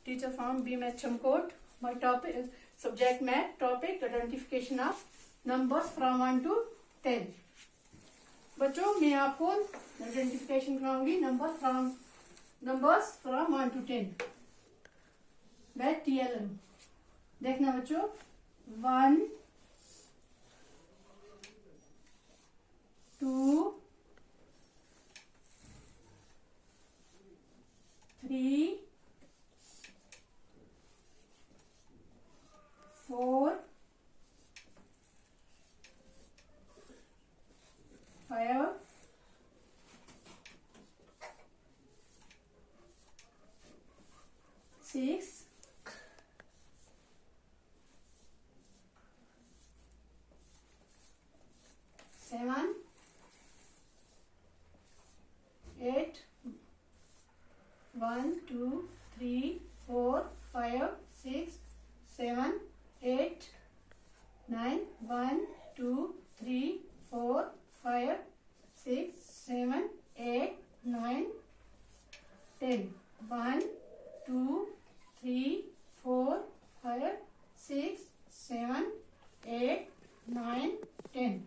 teacher from BMS Chamkot. My topic is subject math topic identification of numbers from 1 to 10. बच्चों मैं आपको identification कराऊंगी numbers from 1 to 10 by TLM. देखना बच्चों 1 2 3 4 5 6 7 8 1 2 3 4 5 6 7 8 9 1 2 3 4 5 6 7 8 9 10 1 2 3 4 5 6 7 8 9 10.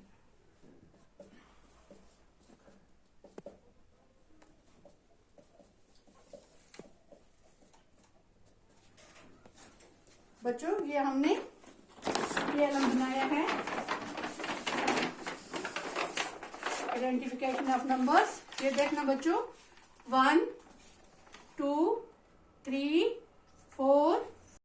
बच्चों ये हमने TLM बनाया है आइडेंटिफिकेशन ऑफ नंबर्स. ये देखना बच्चों 1 2 3 4